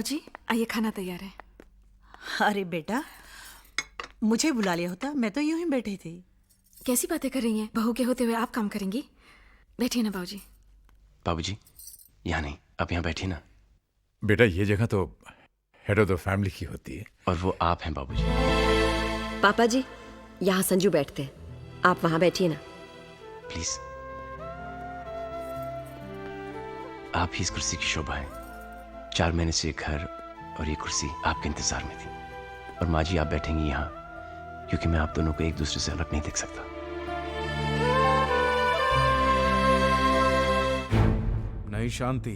जी आइए, खाना तैयार है। अरे बेटा, मुझे बुला लिया होता, मैं तो यूं ही बैठी थी। कैसी बातें कर रही हैं? बहू के होते हुए आप काम करेंगी? बैठिए ना बाबूजी। बाबूजी, यहाँ नहीं, आप यहाँ बैठिए ना। बेटा ये जगह तो हेड ऑफ द फैमिली की होती है। और वो आप हैं बाबूजी। पापा जी, यहाँ संजू बैठते हैं, आप वहां बैठिए ना। प्लीज, आप ही इस कुर्सी की शोभा है। 4 महीने से ये घर और ये कुर्सी आपके इंतजार में थी। और माँ जी, आप बैठेंगी यहाँ क्योंकि मैं आप दोनों को एक दूसरे से अलग नहीं देख सकता। नहीं शांति,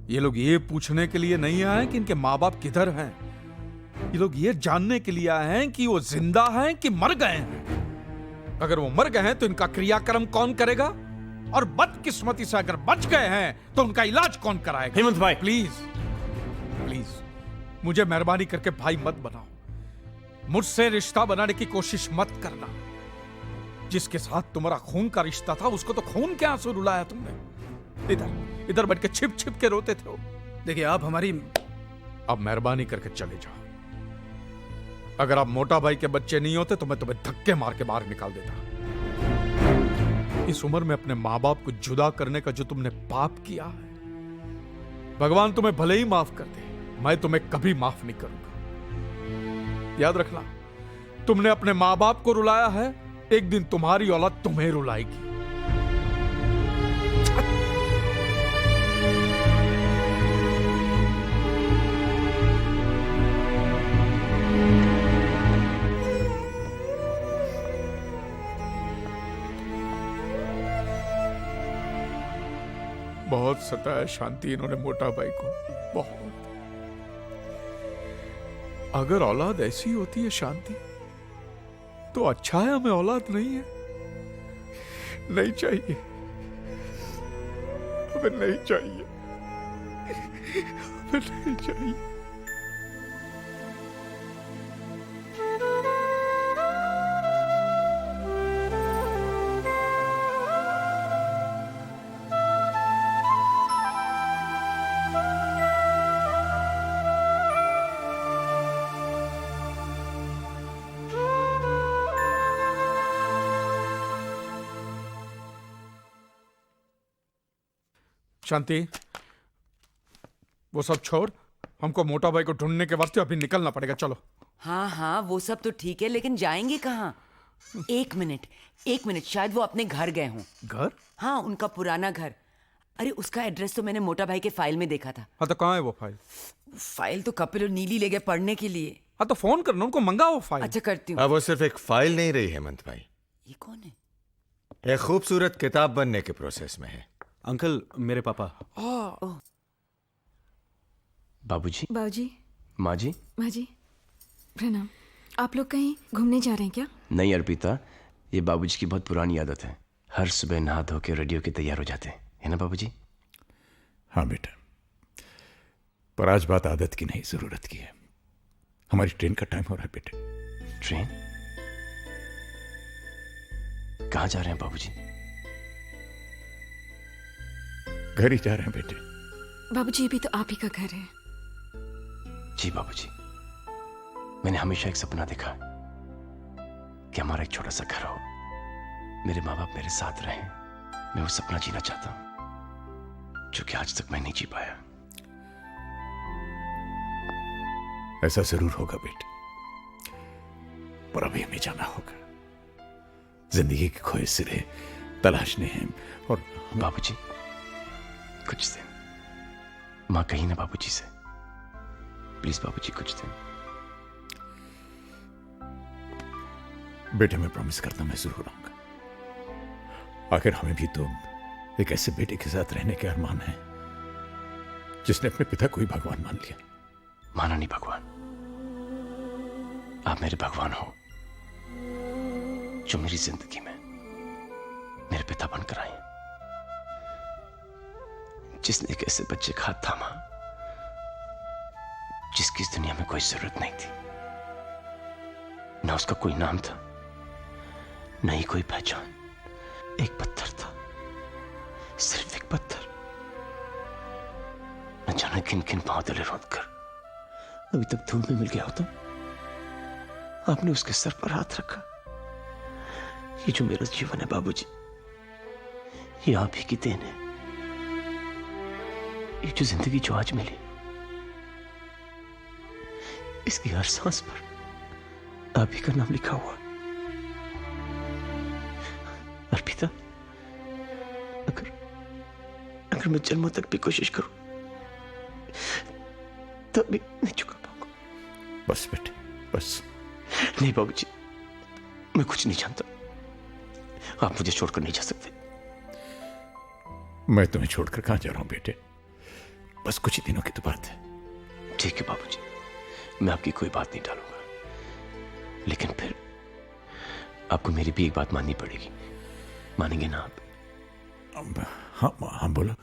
ये लोग ये पूछने के लिए नहीं आए कि इनके माँ बाप किधर हैं। ये लोग ये जानने के लिए आए हैं कि वो जिंदा हैं कि मर गए हैं। अगर वो मर गए हैं तो इनका क्रियाक्रम कौन करेगा, और बदकिस्मती से अगर बच गए हैं तो उनका इलाज कौन कराएगा। हेमंत भाई, प्लीज प्लीज मुझे मेहरबानी करके भाई मत बनाओ। मुझसे रिश्ता बनाने की कोशिश मत करना। जिसके साथ तुम्हारा खून का रिश्ता था उसको तो खून के आंसू रुलाया तुमने। इधर इधर बैठ के छिप छिप के रोते थे। देखिए आप हमारी, अब मेहरबानी करके चले जाओ। अगर आप मोटा भाई के बच्चे नहीं होते तो मैं तुम्हें धक्के मार के बाहर निकाल देता। इस उम्र में अपने माँ बाप को जुदा करने का जो तुमने पाप किया है, भगवान तुम्हें भले ही माफ कर दे, मैं तुम्हें कभी माफ नहीं करूंगा। याद रखना, तुमने अपने माँ बाप को रुलाया है, एक दिन तुम्हारी औलाद तुम्हें रुलाएगी। बहुत सताया शांति इन्होंने मोटा भाई को, बहुत। अगर औलाद ऐसी होती है शांति, तो अच्छा है हमें औलाद नहीं है। नहीं चाहिए, हमें नहीं चाहिए, हमें नहीं चाहिए। शांति, वो सब छोड़, हमको मोटा भाई को ढूंढने के वास्ते अभी निकलना पड़ेगा। चलो। हाँ हाँ, वो सब तो ठीक है, लेकिन जाएंगे कहाँ? एक मिनट, शायद वो अपने घर गए हों। घर? हाँ, उनका पुराना घर। अरे उसका एड्रेस तो मैंने मोटा भाई के फाइल में देखा था। हाँ तो कहाँ है वो फाइल? फाइल तो कपिल और नीली ले गए पढ़ने के लिए। हाँ तो फोन करना, उनको मंगाओ वो फाइल। अच्छा करती हूँ। अब वो सिर्फ एक फाइल नहीं रही हेमंत भाई, ये कौन है? एक खूबसूरत किताब बनने के प्रोसेस में है। अंकल, मेरे पापा। बाबूजी, बाबूजी, माँ जी, माँ जी, प्रणाम। आप लोग कहीं घूमने जा रहे हैं क्या? नहीं अर्पिता, ये बाबूजी की बहुत पुरानी आदत है। हर सुबह नहा धो के रेडियो के तैयार हो जाते हैं, है ना बाबूजी? हाँ बेटा, पर आज बात आदत की नहीं, जरूरत की है। हमारी ट्रेन का टाइम हो रहा है बेटे। ट्रेन? कहाँ जा रहे हैं बाबूजी? घर ही जा रहे हैं बेटे। बाबूजी, ये भी तो आप ही का घर है। जी बाबूजी, मैंने हमेशा एक सपना देखा कि हमारा एक छोटा सा घर हो, मेरे माँ बाप मेरे साथ रहें। मैं वो सपना जीना चाहता हूं जो कि आज तक मैं नहीं जी पाया। ऐसा जरूर होगा बेटे, पर अभी हमें जाना होगा। जिंदगी के खोए सिरे तलाशने हैं। और बाबूजी, कुछ दिन माँ कही ना बाबूजी से, प्लीज बाबूजी कुछ दिन। बेटे मैं प्रॉमिस करता हूं, मैं जरूर आऊंगा। आखिर हमें भी तो एक ऐसे बेटे के साथ रहने के अरमान है जिसने अपने पिता को ही भगवान मान लिया। माना नहीं भगवान, आप मेरे भगवान हो जो मेरी जिंदगी में मेरे पिता बनकर आए, जिसने एक ऐसे बच्चे का हाथ थामा जिसकी इस दुनिया में कोई जरूरत नहीं थी। ना उसका कोई नाम था, न ही कोई पहचान। एक पत्थर था, सिर्फ एक पत्थर। न जाने किन किन पांव तले रोंद कर अभी तक धूल में मिल गया होता। आपने उसके सर पर हाथ रखा। ये जो मेरा जीवन है बाबूजी, ये आप ही की देन है। ये जो जिंदगी जो आज मिली, इसकी हर सांस पर आप ही का नाम लिखा हुआ। अर्पिता, अगर मैं जन्मों तक भी कोशिश करूं तब भी नहीं चुका पाऊंगा। बस बेटे, बस। नहीं बाबूजी, मैं कुछ नहीं जानता। आप मुझे छोड़कर नहीं जा सकते। मैं तुम्हें छोड़कर कहां जा रहा हूं बेटे? बस कुछ ही दिनों की तो बात है। ठीक है बाबूजी, मैं आपकी कोई बात नहीं टालूंगा, लेकिन फिर आपको मेरी भी एक बात माननी पड़ेगी। मानेंगे ना आप? हाँ बोलो।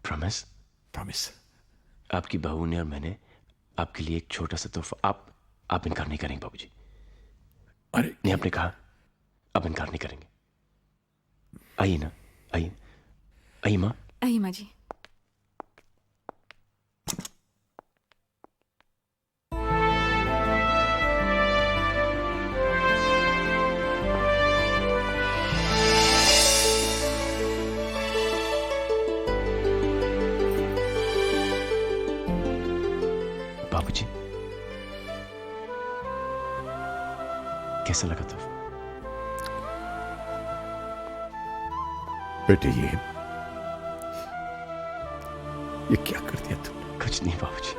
प्रॉमिस? प्रॉमिस। आपकी बहू ने और मैंने आपके लिए एक छोटा सा तोहफा। आप इनकार नहीं करेंगे बाबूजी? अरे नहीं, आपने कहा आप इनकार नहीं करेंगे। आइए ना, आइए आइए माँ। आइए माँ जी। बाबूजी, कैसा लगा तोहफा? बेटे, ये क्या कर दिया तुमने? कुछ नहीं बाबूजी।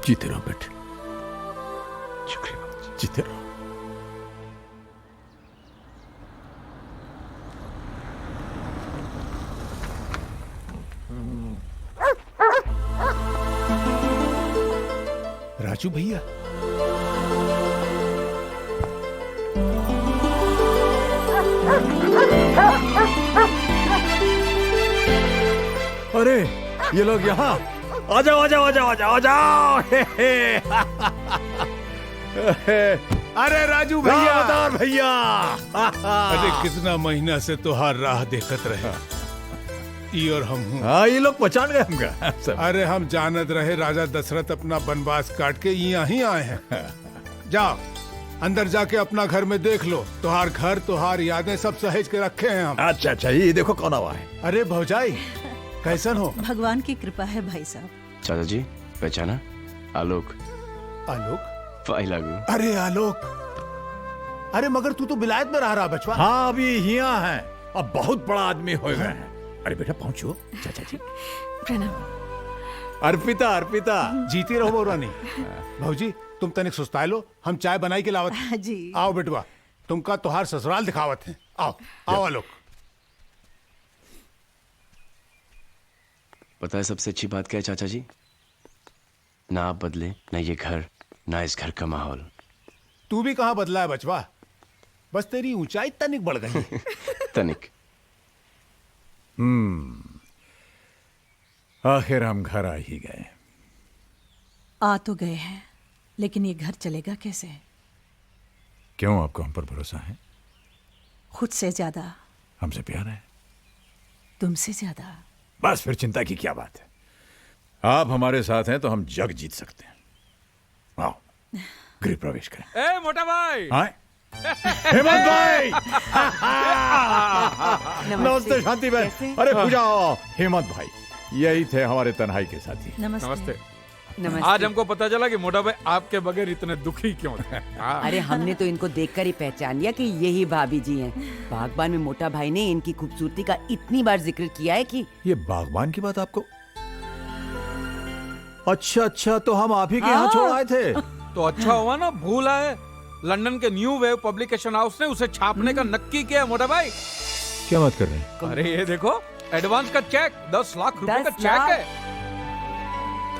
जीते रहो बेटे, शुक्रिया बाबूजी। जीते रहो। राजू भैया, अरे ये लोग यहाँ। आ जाओ आ जाओ आ जाओ आ जाओ आ जाओ। अरे राजू भैया, दामोदर भैया। अरे कितना महीना से तुहार राह देखत रहे। ई और हम हूँ। हाँ, ये लोग पहचान गए हमका। अरे हम जानत रहे राजा दशरथ अपना वनवास काट के यहाँ आए हैं। जाओ अंदर जाके अपना घर में देख लो। तुहार घर, तुहार यादें सब सहेज के रखे हैं हम। अच्छा अच्छा, ये देखो कौन आवा है। अरे भौजाई, कैसन हो? भगवान की कृपा है भाई साहब। चाचा जी, पहचाना? आलोक। आलोक? लागू। अरे आलोक, अरे मगर तू तो विलायत में रह रहा बचवा। हाँ, अभी यहाँ है। अब बहुत बड़ा आदमी हो गए हैं। अरे बेटा पहुंचो। चाचा जी प्रणाम। अर्पिता, अर्पिता जीती रहो बौरानी। भौजी तुम तनिक सुस्ताए लो, हम चाय बनाई के लावत। जी। आओ बेटवा, तुमका तुहार ससुराल दिखावत है। आओ आओ आलोक। पता है सबसे अच्छी बात क्या है चाचा जी? ना आप बदले, ना ये घर, ना इस घर का माहौल। तू भी कहाँ बदला है बचवा, बस तेरी ऊंचाई तनिक बढ़ गई। तनिक। आखिर हम घर आ ही गए। आ तो गए हैं, लेकिन ये घर चलेगा कैसे? क्यों, आपको हम पर भरोसा है? खुद से ज्यादा। हमसे प्यार है? तुमसे ज्यादा। बस फिर चिंता की क्या बात है। आप हमारे साथ हैं तो हम जग जीत सकते हैं। आओ गृह प्रवेश करें। ए मोटा भाई। हाँ? हेमंत भाई। नमस्ते शांति बहन। अरे पूजा, हेमंत भाई यही थे हमारे तन्हाई के साथी। नमस्ते। नमस्ते। आज हमको पता चला कि मोटा भाई आपके बगैर इतने दुखी क्यों थे। अरे हमने तो इनको देखकर ही पहचान लिया कि यही भाभी जी हैं। बागबान में मोटा भाई ने इनकी खूबसूरती का इतनी बार जिक्र किया है कि। ये बागबान की बात आपको? अच्छा अच्छा, तो हम आप ही के यहाँ छोड़ आए थे। तो अच्छा हुआ ना, भूल आए। लंदन के न्यू वेव पब्लिकेशन हाउस ने उसे छापने का नक्की किया मोटा भाई। क्या बात कर रहे हैं? अरे ये देखो, एडवांस का चेक 10 लाख रुपए का 10 चेक है।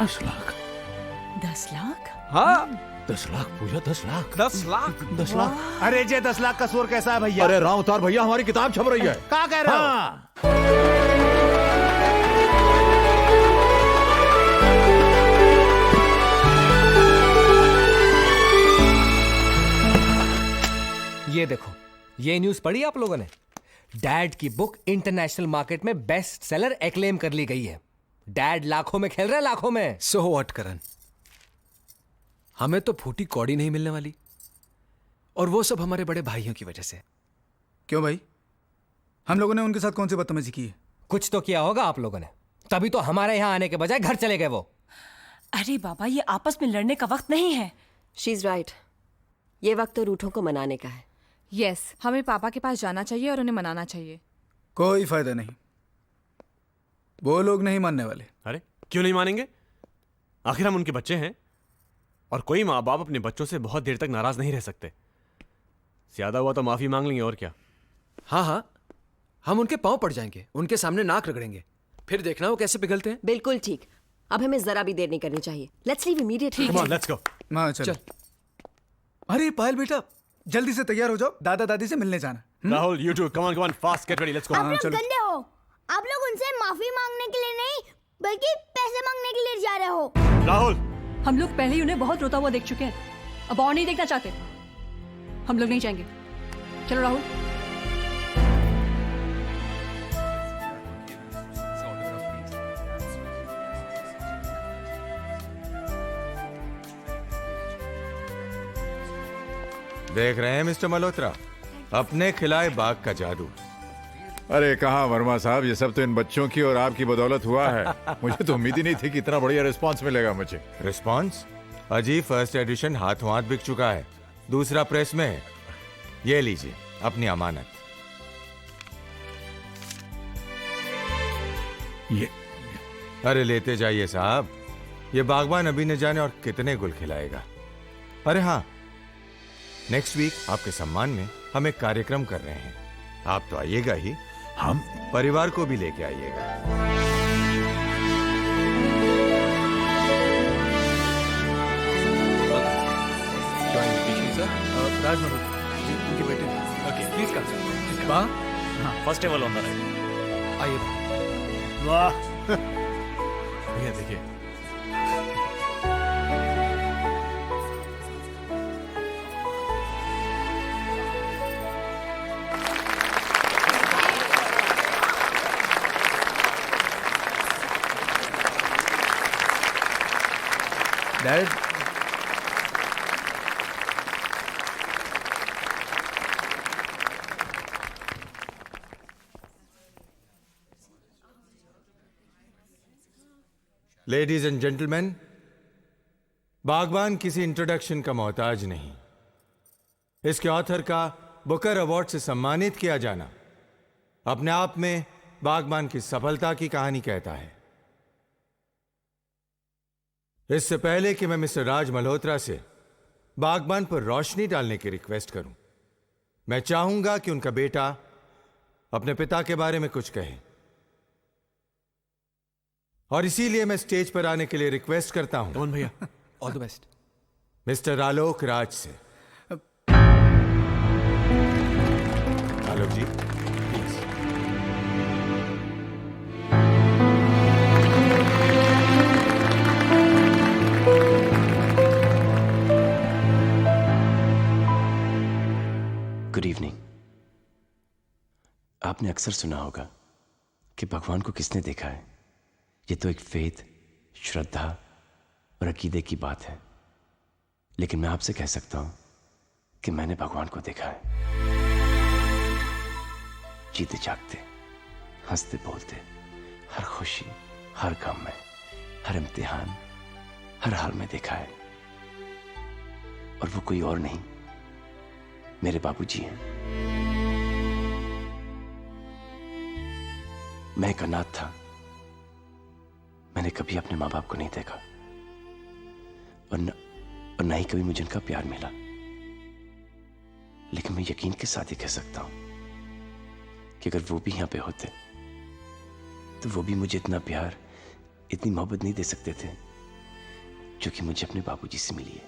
10 लाख? 10 लाख? हाँ 10 लाख पूजा, 10 लाख? 10 लाख। 10 लाख? अरे जे 10 लाख का शोर कैसा है भैया? अरे राम अवतार भैया, हमारी किताब छप रही है। क्या कह रहे हो? हाँ। ये देखो, ये न्यूज पढ़ी आप लोगों ने? डैड की बुक इंटरनेशनल मार्केट में बेस्ट सेलर एक्लेम कर ली गई है। डैड लाखों में खेल रहे हैं, लाखों में। सो व्हाट करण, हमें तो फूटी कौड़ी नहीं मिलने वाली, और वो सब हमारे बड़े भाइयों की वजह से। क्यों भाई, हम लोगों ने उनके साथ कौन सी बदतमीजी की है? कुछ तो किया होगा आप लोगों ने, तभी तो हमारे यहाँ आने के बजाय घर चले गए वो। अरे बाबा, ये आपस में लड़ने का वक्त नहीं है। शी इज राइट, ये वक्त तो रूठों को मनाने का है। यस, हमें पापा के पास जाना चाहिए और उन्हें मनाना चाहिए। कोई फायदा नहीं, वो लोग नहीं मानने वाले। अरे क्यों नहीं मानेंगे? आखिर हम उनके बच्चे हैं, और कोई माँ बाप अपने बच्चों से बहुत देर तक नाराज नहीं रह सकते। ज्यादा हुआ तो माफी मांग लेंगे, और क्या। हाँ हाँ, हम उनके पांव पड़ जाएंगे, उनके सामने नाक रगड़ेंगे, फिर देखना वो कैसे पिघलते हैं। बिल्कुल ठीक, अब हमें जरा भी देर नहीं करनी चाहिए। Let's leave immediately. Come on, let's go. माँ चल। अरे पायल बेटा, जल्दी से तैयार हो जाओ, दादा दादी से मिलने जाना। Rahul, you too, come on, fast, get ready, let's go. आप लोग गंदे हो। आप लोग उनसे माफी मांगने के लिए नहीं, बल्कि पैसे मांगने के लिए जा रहे हो। राहुल, हम लोग पहले ही उन्हें बहुत रोता हुआ देख चुके हैं, अब और नहीं देखना चाहते। हम लोग नहीं जाएंगे। चलो राहुल। देख रहे हैं मिस्टर मल्होत्रा, अपने खिलाए बाग का जादू। अरे कहाँ वर्मा साहब, ये सब तो इन बच्चों की और आपकी बदौलत हुआ है। मुझे तो उम्मीद ही नहीं थी कि इतना बढ़िया रिस्पांस मिलेगा मुझे। रिस्पांस? अजी, फर्स्ट एडिशन हाथों हाथ बिक चुका है, दूसरा प्रेस में है। ये लीजिए अपनी अमानत। ये अरे लेते जाइए साहब, ये बागबान अभी न जाने और कितने गुल खिलाएगा। अरे हाँ, नेक्स्ट वीक आपके सम्मान में हम एक कार्यक्रम कर रहे हैं, आप तो आइएगा ही, हम परिवार को भी लेके आइएगा। राज मल्होत्रा जी, उनके बेटे। Okay, please come sir. वाह, first table on the right. आइए। वाह, भैया देखिए। डैड, लेडीज एंड जेंटलमैन, बागबान किसी इंट्रोडक्शन का मोहताज नहीं। इसके ऑथर का बुकर अवार्ड से सम्मानित किया जाना अपने आप में बागबान की सफलता की कहानी कहता है। इससे पहले कि मैं मिस्टर राज मल्होत्रा से बागबान पर रोशनी डालने की रिक्वेस्ट करूं, मैं चाहूंगा कि उनका बेटा अपने पिता के बारे में कुछ कहे, और इसीलिए मैं स्टेज पर आने के लिए रिक्वेस्ट करता हूं। कौन भैया? All the best. Mister Alok Raj से। आलोक जी, प्लीज। Good evening. आपने अक्सर सुना होगा कि भगवान को किसने देखा है। ये तो एक फेथ, श्रद्धा और अकीदे की बात है, लेकिन मैं आपसे कह सकता हूं कि मैंने भगवान को देखा है। जीते जागते, हंसते बोलते, हर खुशी, हर गम में, हर इम्तिहान, हर हाल में देखा है। और वो कोई और नहीं, मेरे बाबूजी हैं। मैं एक अनाथ था, मैंने कभी अपने माँ बाप को नहीं देखा, और न ही कभी मुझे उनका प्यार मिला। लेकिन मैं यकीन के साथ ही कह सकता हूं कि अगर वो भी यहां पे होते तो वो भी मुझे इतना प्यार, इतनी मोहब्बत नहीं दे सकते थे जो कि मुझे अपने बाबूजी से मिली है।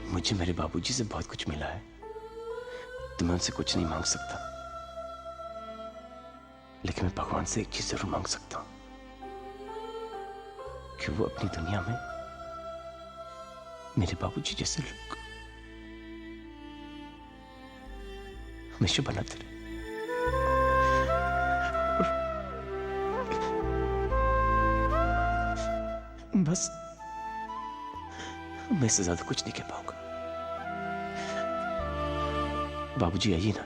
मुझे मेरे बाबूजी से बहुत कुछ मिला है, तो मैं उनसे कुछ नहीं मांग सकता, लेकिन मैं भगवान से एक चीज जरूर मांग सकता हूं कि वो अपनी दुनिया में मेरे बाबूजी जैसे लोग हमेशा बनाते रहे। बस मैं इससे ज्यादा कुछ नहीं कह पाऊंगा। बाबूजी आइए ना।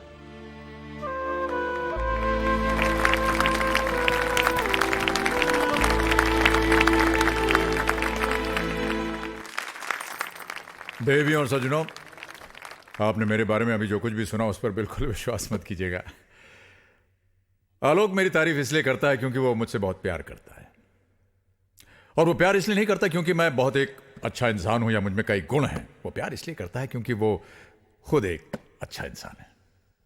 देवियों और सज्जनों, आपने मेरे बारे में अभी जो कुछ भी सुना उस पर बिल्कुल विश्वास मत कीजिएगा। आलोक मेरी तारीफ इसलिए करता है क्योंकि वो मुझसे बहुत प्यार करता है, और वो प्यार इसलिए नहीं करता क्योंकि मैं बहुत एक अच्छा इंसान हूं या मुझ में कई गुण हैं। वो प्यार इसलिए करता है क्योंकि वो खुद एक अच्छा इंसान है।